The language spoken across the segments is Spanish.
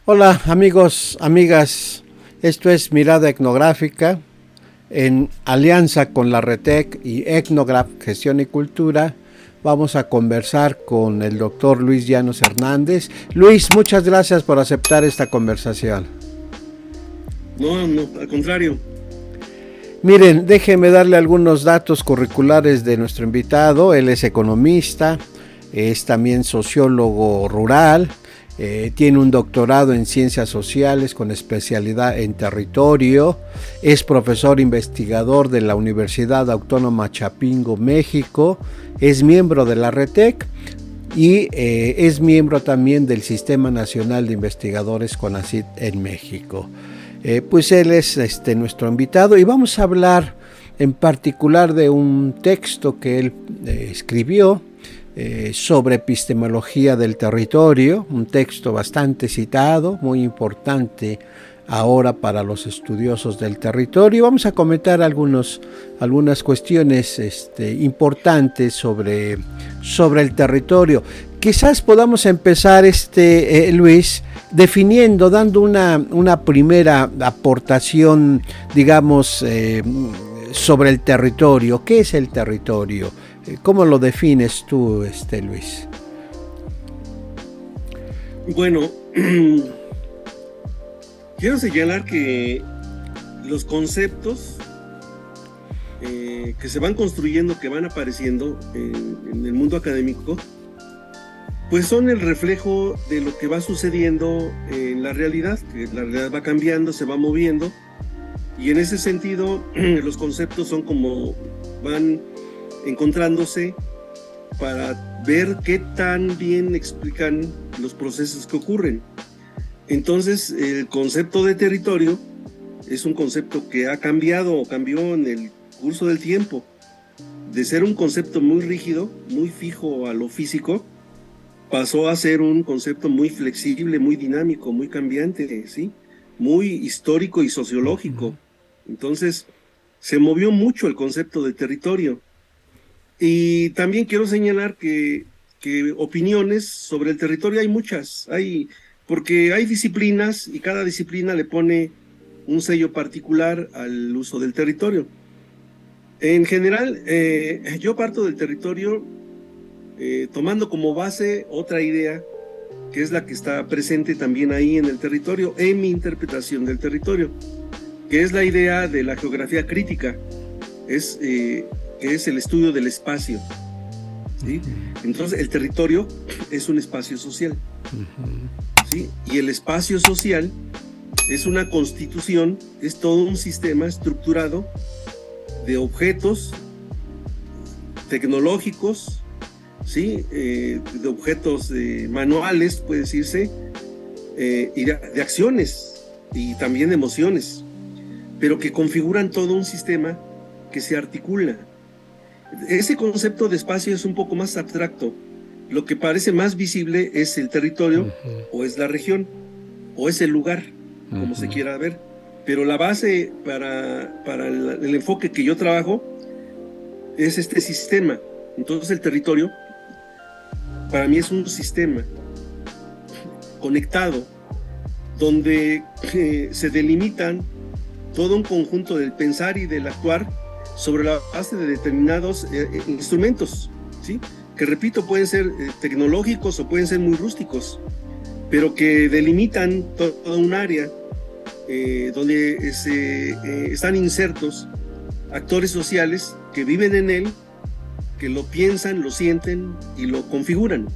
Hola amigos, amigas, esto es Mirada Etnográfica en alianza con la RETEC y Etnograph Gestión y Cultura. Vamos a conversar con el doctor Luis Llanos Hernández. Luis, muchas gracias por aceptar esta conversación. No, no, al contrario. Miren, déjenme darle algunos datos curriculares de nuestro invitado. Él es economista, es también sociólogo rural, tiene un doctorado en ciencias sociales con especialidad en territorio, es profesor investigador de la Universidad Autónoma Chapingo, México, es miembro de la RETEC y es miembro también del Sistema Nacional de Investigadores CONACYT en México. Pues él es nuestro invitado y vamos a hablar en particular de un texto que él escribió sobre epistemología del territorio, un texto bastante citado, muy importante ahora para los estudiosos del territorio. Vamos a comentar algunas cuestiones importantes sobre el territorio. Quizás podamos empezar, Luis, definiendo, dando una primera aportación, digamos, sobre el territorio. ¿Qué es el territorio? ¿Cómo lo defines tú, Luis? Bueno, quiero señalar que los conceptos que se van construyendo, que van apareciendo en el mundo académico, pues son el reflejo de lo que va sucediendo en la realidad, que la realidad va cambiando, se va moviendo, y en ese sentido los conceptos son como van encontrándose para ver qué tan bien explican los procesos que ocurren. Entonces, el concepto de territorio es un concepto que ha cambiado o cambió en el curso del tiempo, de ser un concepto muy rígido, muy fijo a lo físico, pasó a ser un concepto muy flexible, muy dinámico, muy cambiante, ¿sí? Muy histórico y sociológico. Entonces, se movió mucho el concepto de territorio. Y también quiero señalar que opiniones sobre el territorio hay muchas, porque hay disciplinas y cada disciplina le pone un sello particular al uso del territorio. En general, yo parto del territorio tomando como base otra idea, que es la que está presente también ahí en el territorio, en mi interpretación del territorio, que es la idea de la geografía crítica, que es el estudio del espacio, ¿sí? Entonces, el territorio es un espacio social, ¿sí? Y el espacio social es una constitución, es todo un sistema estructurado de objetos tecnológicos, ¿sí? De objetos manuales, puede decirse, y de acciones y también de emociones, pero que configuran todo un sistema que se articula. Ese concepto de espacio es un poco más abstracto. Lo que parece más visible es el territorio, o es la región, o es el lugar, como se quiera ver. Pero la base para el enfoque que yo trabajo es este sistema. Entonces el territorio para mí es un sistema conectado donde se delimitan todo un conjunto del pensar y del actuar sobre la base de determinados instrumentos, ¿sí? Que repito, pueden ser tecnológicos o pueden ser muy rústicos, pero que delimitan toda un área donde están insertos actores sociales que viven en él, que lo piensan, lo sienten y lo configuran.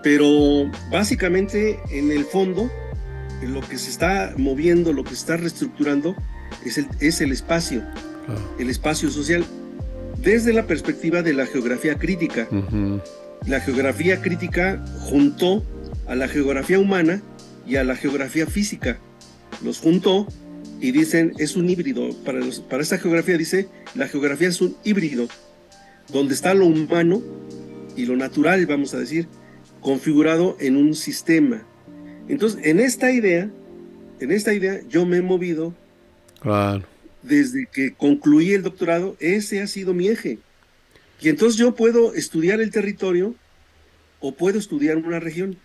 Pero básicamente en el fondo, en lo que se está moviendo, lo que se está reestructurando, es el espacio, el espacio social, desde la perspectiva de la geografía crítica. La geografía crítica juntó a la geografía humana y a la geografía física. Los juntó y dicen, es un híbrido. Para esta geografía dice, la geografía es un híbrido, donde está lo humano y lo natural, vamos a decir, configurado en un sistema. Entonces, en esta idea yo me he movido. Claro. Desde que concluí el doctorado, ese ha sido mi eje. Y entonces yo puedo estudiar el territorio o puedo estudiar una región.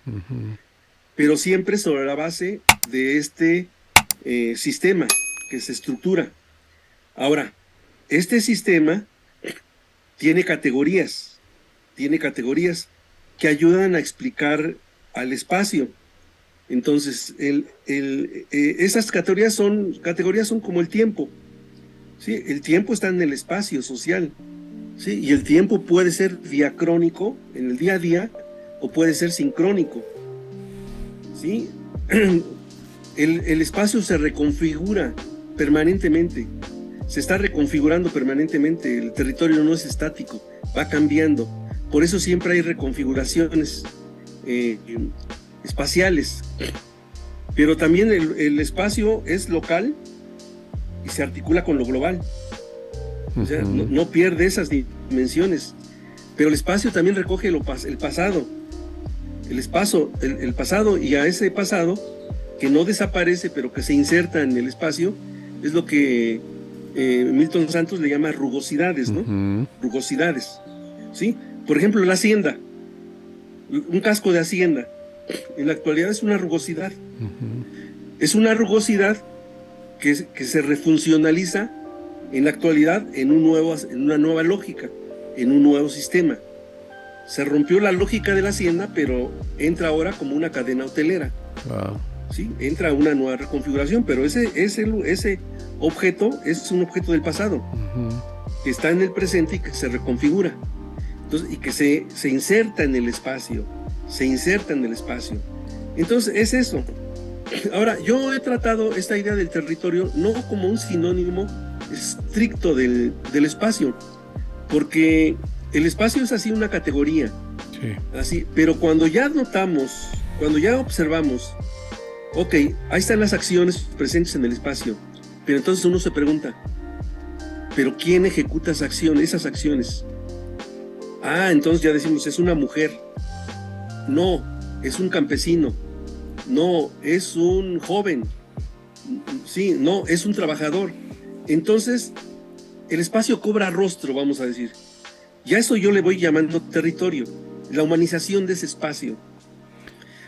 pero siempre sobre la base de este sistema que se estructura. Ahora, este sistema tiene categorías que ayudan a explicar al espacio. Entonces, esas categorías son como el tiempo. ¿Sí? El tiempo está en el espacio social. ¿Sí? Y el tiempo puede ser diacrónico en el día a día o puede ser sincrónico. ¿Sí? El espacio se reconfigura permanentemente. Se está reconfigurando permanentemente. El territorio no es estático, va cambiando. Por eso siempre hay reconfiguraciones espaciales. Pero también el espacio es local y se articula con lo global. O sea, no pierde esas dimensiones. Pero el espacio también recoge el pasado. El pasado, y a ese pasado que no desaparece, pero que se inserta en el espacio, es lo que Milton Santos le llama rugosidades, ¿no? Rugosidades, ¿sí? Por ejemplo, la hacienda, un casco de hacienda, en la actualidad es una rugosidad. Es una rugosidad que se refuncionaliza en la actualidad en una nueva lógica, en un nuevo sistema. Se rompió la lógica de la hacienda, pero entra ahora como una cadena hotelera. Wow. ¿Sí? Entra una nueva reconfiguración, pero ese objeto es un objeto del pasado, que está en el presente y que se reconfigura. Entonces, y que se inserta en el espacio, Entonces, es eso. Ahora, yo he tratado esta idea del territorio no como un sinónimo estricto del espacio, porque el espacio es así una categoría, sí. Así, pero cuando ya observamos, ok, ahí están las acciones presentes en el espacio, pero entonces uno se pregunta, ¿pero quién ejecuta esas acciones? Entonces ya decimos, es una mujer, no, es un campesino, no, es un joven, sí, no, es un trabajador. Entonces, el espacio cobra rostro, vamos a decir. Ya eso yo le voy llamando territorio, la humanización de ese espacio.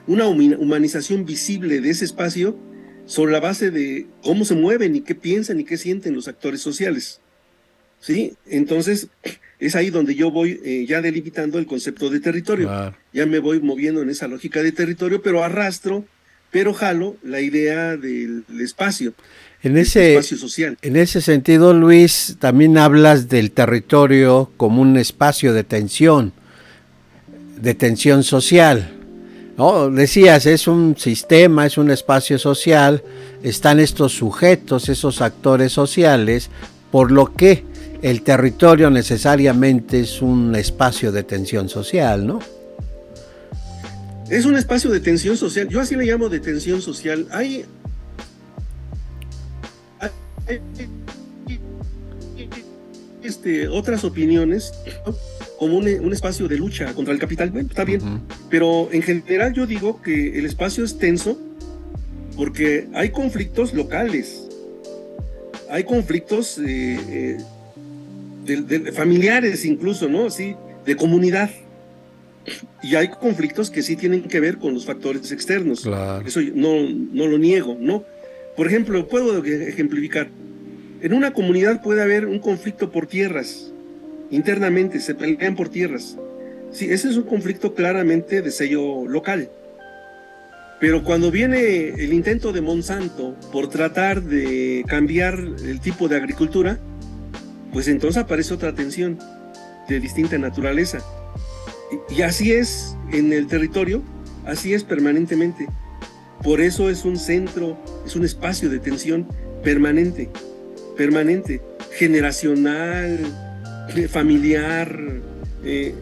Una humanización visible de ese espacio sobre la base de cómo se mueven y qué piensan y qué sienten los actores sociales. ¿Sí? Entonces, es ahí donde yo voy ya delimitando el concepto de territorio. Claro. Ya me voy moviendo en esa lógica de territorio, pero jalo la idea del espacio. Espacio social. En ese sentido, Luis, también hablas del territorio como un espacio de tensión social, ¿no? Decías, es un sistema, es un espacio social, están estos sujetos, esos actores sociales, por lo que el territorio necesariamente es un espacio de tensión social, ¿no? Es un espacio de tensión social, yo así le llamo de tensión social. Hay otras opiniones, ¿no? Como un espacio de lucha contra el capital. Bueno, está bien, pero en general yo digo que el espacio es tenso porque hay conflictos locales, hay conflictos familiares incluso, ¿no? Sí, de comunidad, y hay conflictos que sí tienen que ver con los factores externos. Claro. Eso no lo niego, ¿no? Por ejemplo, puedo ejemplificar. En una comunidad puede haber un conflicto por tierras. Internamente se pelean por tierras. Sí, ese es un conflicto claramente de sello local. Pero cuando viene el intento de Monsanto por tratar de cambiar el tipo de agricultura, pues entonces aparece otra tensión de distinta naturaleza. Y así es en el territorio, así es permanentemente. Por eso es un centro, es un espacio de tensión permanente, generacional, familiar.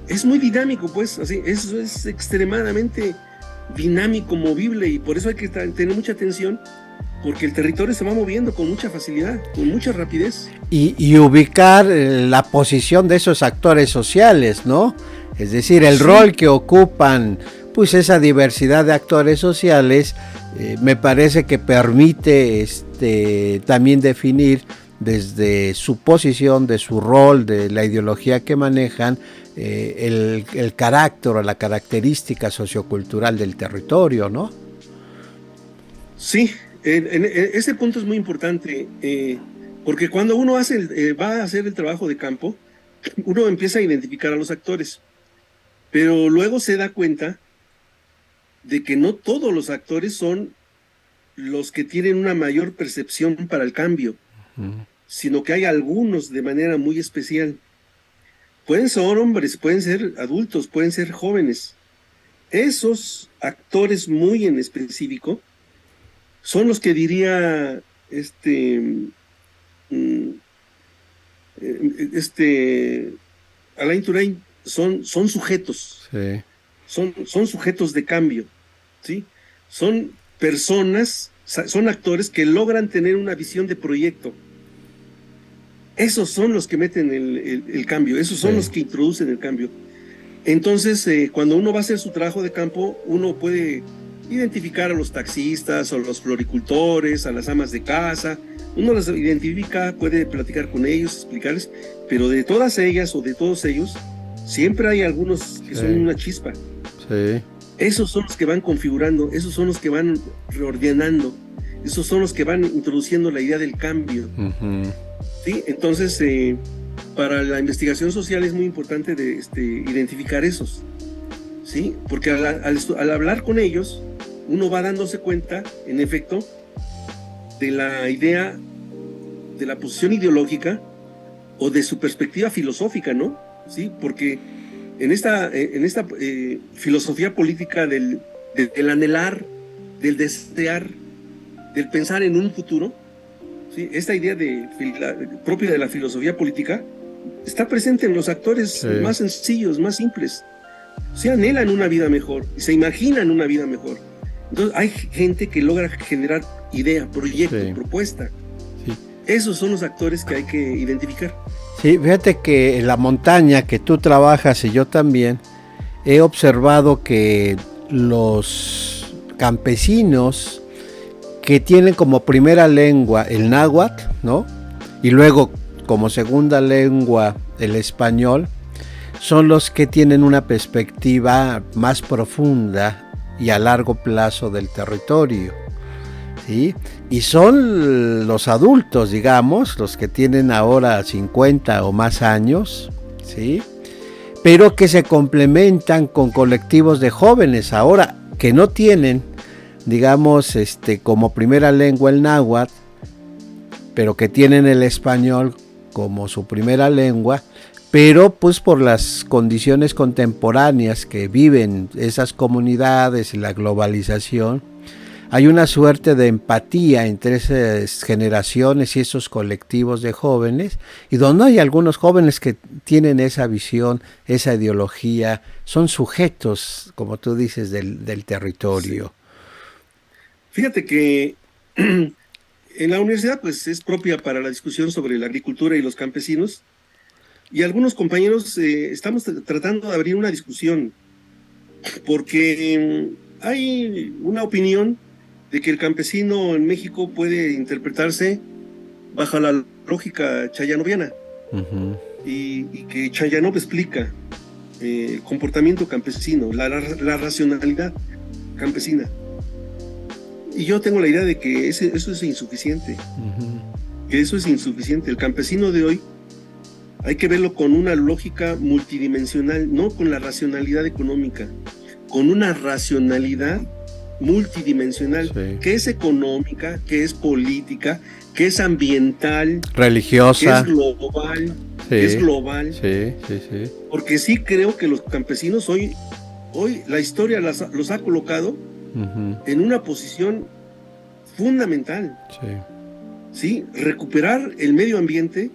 Es muy dinámico, pues, así, eso es extremadamente dinámico, movible, y por eso hay que tener mucha atención, porque el territorio se va moviendo con mucha facilidad, con mucha rapidez. Y ubicar la posición de esos actores sociales, ¿no? Es decir, el rol que ocupan, pues esa diversidad de actores sociales, me parece que permite también definir desde su posición, de su rol, de la ideología que manejan, el carácter o la característica sociocultural del territorio, ¿no? Sí, ese punto es muy importante, porque cuando uno va a hacer el trabajo de campo, uno empieza a identificar a los actores, pero luego se da cuenta de que no todos los actores son los que tienen una mayor percepción para el cambio, sino que hay algunos de manera muy especial. Pueden ser hombres, pueden ser adultos, pueden ser jóvenes. Esos actores muy en específico son los que diría Alain Touraine, son sujetos, Sí. son sujetos de cambio, ¿sí? Son personas, son actores que logran tener una visión de proyecto. Esos son los que meten el cambio, esos son los que introducen el cambio. Entonces, cuando uno va a hacer su trabajo de campo, uno puede identificar a los taxistas, o los floricultores, a las amas de casa, uno las identifica, puede platicar con ellos, explicarles, pero de todas ellas o de todos ellos, siempre hay algunos que son una chispa. Sí. Esos son los que van configurando, esos son los que van reordenando, esos son los que van introduciendo la idea del cambio. ¿Sí? Entonces, para la investigación social es muy importante identificar esos, ¿sí? Porque al hablar con ellos, uno va dándose cuenta, en efecto, de la idea, de la posición ideológica o de su perspectiva filosófica, ¿no? ¿Sí? Porque en esta filosofía política del anhelar, del desear, del pensar en un futuro, ¿sí? Esta idea propia de la filosofía política está presente en los actores más sencillos, más simples. Se anhelan una vida mejor y se imaginan una vida mejor. Entonces hay gente que logra generar idea, proyecto, propuesta. Sí. Esos son los actores que hay que identificar. Sí, fíjate que en la montaña que tú trabajas y yo también, he observado que los campesinos que tienen como primera lengua el náhuatl, ¿no? Y luego como segunda lengua el español, son los que tienen una perspectiva más profunda y a largo plazo del territorio, ¿sí? Y son los adultos, digamos, los que tienen ahora 50 o más años, ¿sí? Pero que se complementan con colectivos de jóvenes ahora que no tienen, digamos, como primera lengua el náhuatl, pero que tienen el español como su primera lengua, pero pues por las condiciones contemporáneas que viven esas comunidades y la globalización, hay una suerte de empatía entre esas generaciones y esos colectivos de jóvenes, y donde hay algunos jóvenes que tienen esa visión, esa ideología, son sujetos, como tú dices, del territorio. Sí. Fíjate que en la universidad pues es propia para la discusión sobre la agricultura y los campesinos, y algunos compañeros estamos tratando de abrir una discusión, porque hay una opinión de que el campesino en México puede interpretarse bajo la lógica chayanoviana, y que Chayanov explica el comportamiento campesino, la racionalidad campesina. Y yo tengo la idea de que eso es insuficiente, que eso es insuficiente. El campesino de hoy hay que verlo con una lógica multidimensional, no con la racionalidad económica, con una racionalidad multidimensional, que es económica, que es política, que es ambiental, religiosa, que es global, que es global. Sí. Porque sí creo que los campesinos hoy la historia los ha colocado en una posición fundamental. Sí, recuperar el medio ambiente,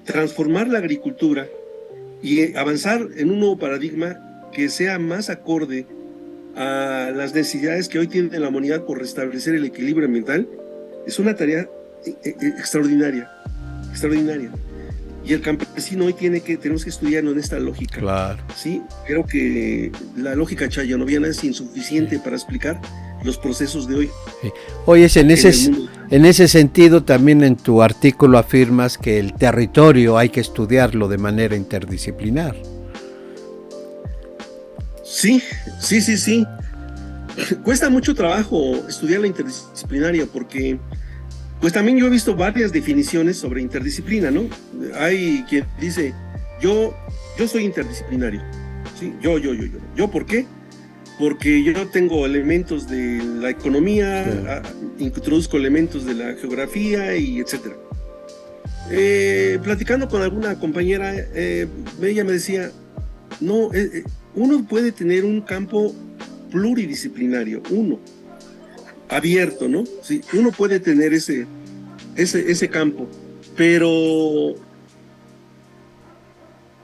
transformar la agricultura y avanzar en un nuevo paradigma que sea más acorde a las necesidades que hoy tiene la humanidad por restablecer el equilibrio ambiental, es una tarea extraordinaria. Y el campesino hoy tenemos que estudiarlo en esta lógica. Claro. Sí, creo que la lógica chayanoviana es insuficiente para explicar los procesos de hoy. Sí. Oye, en ese sentido también en tu artículo afirmas que el territorio hay que estudiarlo de manera interdisciplinar. Sí. Cuesta mucho trabajo estudiar la interdisciplinaria porque, pues también yo he visto varias definiciones sobre interdisciplina, ¿no? Hay quien dice, yo soy interdisciplinario, ¿sí? Yo, ¿por qué? Porque yo tengo elementos de la economía, introduzco elementos de la geografía y etcétera. Platicando con alguna compañera, ella me decía, no, uno puede tener un campo pluridisciplinario, uno, abierto, ¿no? Sí, uno puede tener ese campo, pero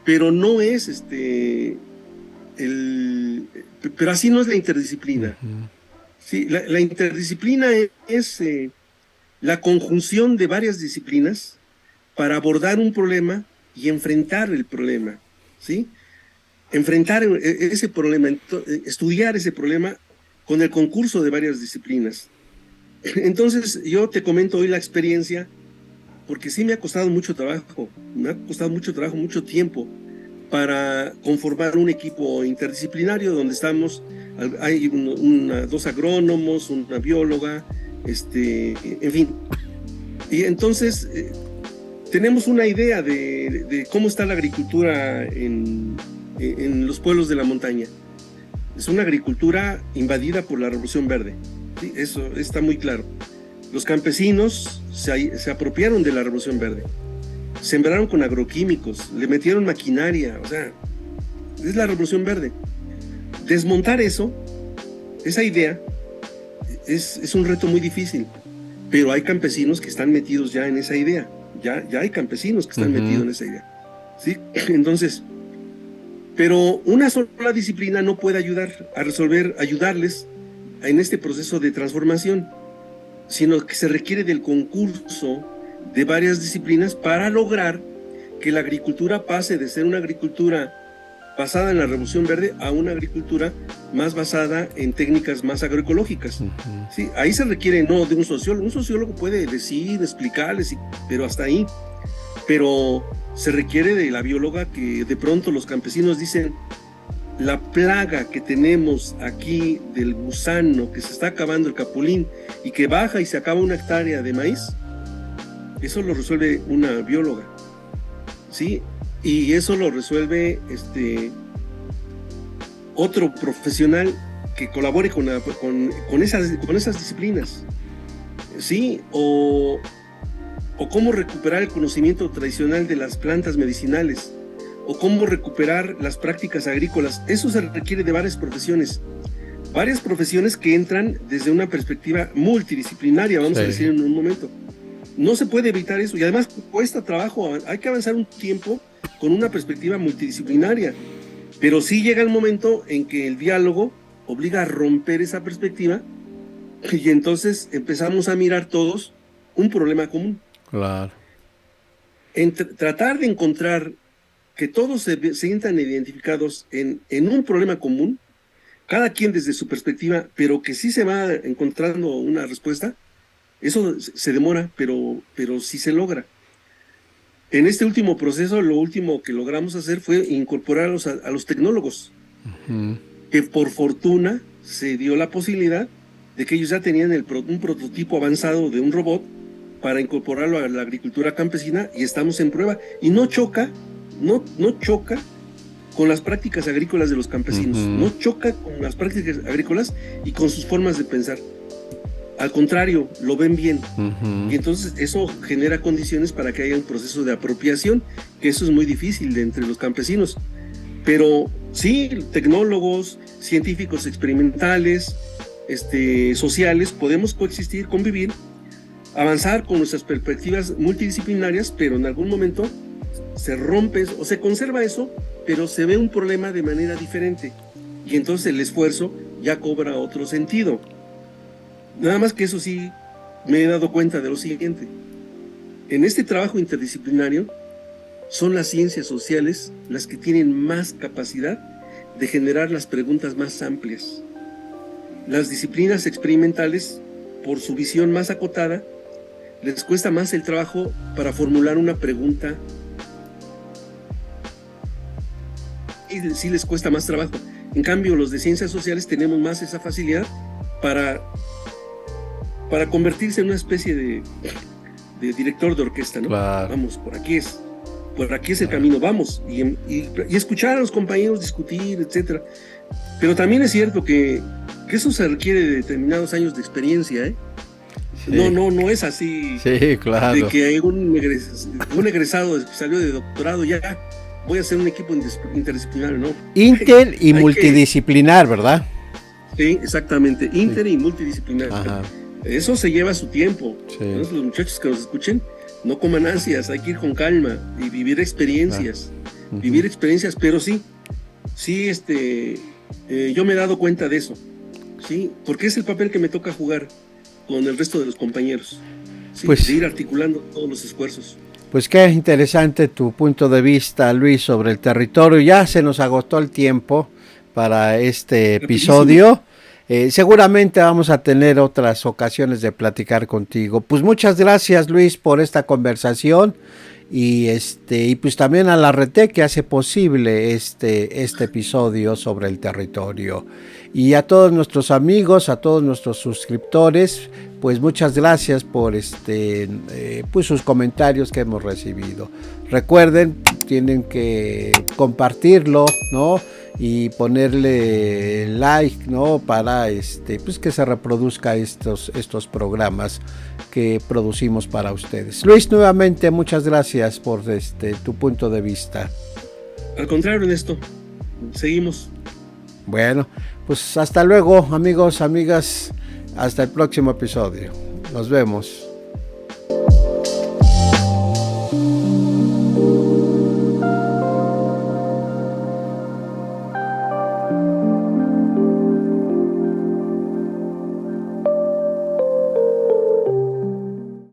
no es pero así no es la interdisciplina. Sí, la interdisciplina es la conjunción de varias disciplinas para abordar un problema y enfrentar el problema, ¿sí? Enfrentar ese problema, estudiar ese problema con el concurso de varias disciplinas. Entonces, yo te comento hoy la experiencia, porque sí me ha costado mucho trabajo, mucho tiempo, para conformar un equipo interdisciplinario donde estamos, hay dos agrónomos, una bióloga, en fin. Y entonces tenemos una idea de cómo está la agricultura en los pueblos de la montaña. Es una agricultura invadida por la Revolución Verde, ¿sí? Eso está muy claro. Los campesinos se apropiaron de la Revolución Verde, sembraron con agroquímicos, le metieron maquinaria, o sea, es la Revolución Verde. Desmontar eso, esa idea, es un reto muy difícil, pero hay campesinos que están metidos ya en esa idea, ya hay campesinos que están metidos en esa idea, ¿sí? Entonces, pero una sola disciplina no puede ayudarles en este proceso de transformación, sino que se requiere del concurso de varias disciplinas para lograr que la agricultura pase de ser una agricultura basada en la Revolución Verde a una agricultura más basada en técnicas más agroecológicas. ¿Sí? Ahí se requiere no de un sociólogo. Un sociólogo puede decir, explicarles, pero hasta ahí. Pero se requiere de la bióloga, que de pronto los campesinos dicen, la plaga que tenemos aquí del gusano, que se está acabando el capulín y que baja y se acaba una hectárea de maíz, eso lo resuelve una bióloga, ¿sí? Y eso lo resuelve otro profesional que colabore con esas disciplinas, ¿sí? O cómo recuperar el conocimiento tradicional de las plantas medicinales, o cómo recuperar las prácticas agrícolas. Eso se requiere de varias profesiones que entran desde una perspectiva multidisciplinaria, vamos a decir en un momento. No se puede evitar eso, y además cuesta trabajo, hay que avanzar un tiempo con una perspectiva multidisciplinaria, pero sí llega el momento en que el diálogo obliga a romper esa perspectiva, y entonces empezamos a mirar todos un problema común. Claro. Tratar de encontrar que todos se sientan identificados en un problema común, cada quien desde su perspectiva, pero que sí se va encontrando una respuesta. Eso se demora, pero sí se logra. En este último proceso, lo último que logramos hacer fue incorporar a los tecnólogos, que por fortuna se dio la posibilidad de que ellos ya tenían un prototipo avanzado de un robot para incorporarlo a la agricultura campesina, y estamos en prueba, y no choca con las prácticas agrícolas de los campesinos, no choca con las prácticas agrícolas y con sus formas de pensar. Al contrario, lo ven bien. Y entonces eso genera condiciones para que haya un proceso de apropiación, que eso es muy difícil entre los campesinos. Pero sí, tecnólogos, científicos experimentales, sociales, podemos coexistir, convivir, avanzar con nuestras perspectivas multidisciplinarias, pero en algún momento se rompe o se conserva eso, pero se ve un problema de manera diferente. Y entonces el esfuerzo ya cobra otro sentido. Nada más que eso sí, me he dado cuenta de lo siguiente. En este trabajo interdisciplinario, son las ciencias sociales las que tienen más capacidad de generar las preguntas más amplias. Las disciplinas experimentales, por su visión más acotada, les cuesta más el trabajo para formular una pregunta. Y sí les cuesta más trabajo. En cambio, los de ciencias sociales tenemos más esa facilidad para convertirse en una especie de director de orquesta, ¿no? Claro. Vamos, por aquí es el camino, vamos, y escuchar a los compañeros discutir, etcétera. Pero también es cierto que eso se requiere de determinados años de experiencia, ¿eh? Sí. No es así. Sí, claro. De que un egresado que salió de doctorado ya voy a hacer un equipo interdisciplinario, ¿no? Inter y multidisciplinar, ¿verdad? Sí, exactamente, inter y multidisciplinar. Ajá. Eso se lleva su tiempo. Sí. Entonces, los muchachos que nos escuchen, no coman ansias, hay que ir con calma y vivir experiencias. Vivir experiencias, pero sí, yo me he dado cuenta de eso, ¿sí? Porque es el papel que me toca jugar con el resto de los compañeros, ¿sí? Pues, de ir articulando todos los esfuerzos. Pues qué interesante tu punto de vista, Luis, sobre el territorio. Ya se nos agotó el tiempo para este episodio. Seguramente vamos a tener otras ocasiones de platicar contigo. Pues muchas gracias, Luis, por esta conversación y pues también a la RT que hace posible este episodio sobre el territorio. Y a todos nuestros amigos, a todos nuestros suscriptores, pues muchas gracias por pues sus comentarios que hemos recibido. Recuerden, tienen que compartirlo, ¿no? Y ponerle like, ¿no? Para pues que se reproduzca estos programas que producimos para ustedes. Luis, nuevamente muchas gracias por tu punto de vista. Al contrario, Ernesto, seguimos. Bueno, pues hasta luego, amigos, amigas, hasta el próximo episodio. Nos vemos.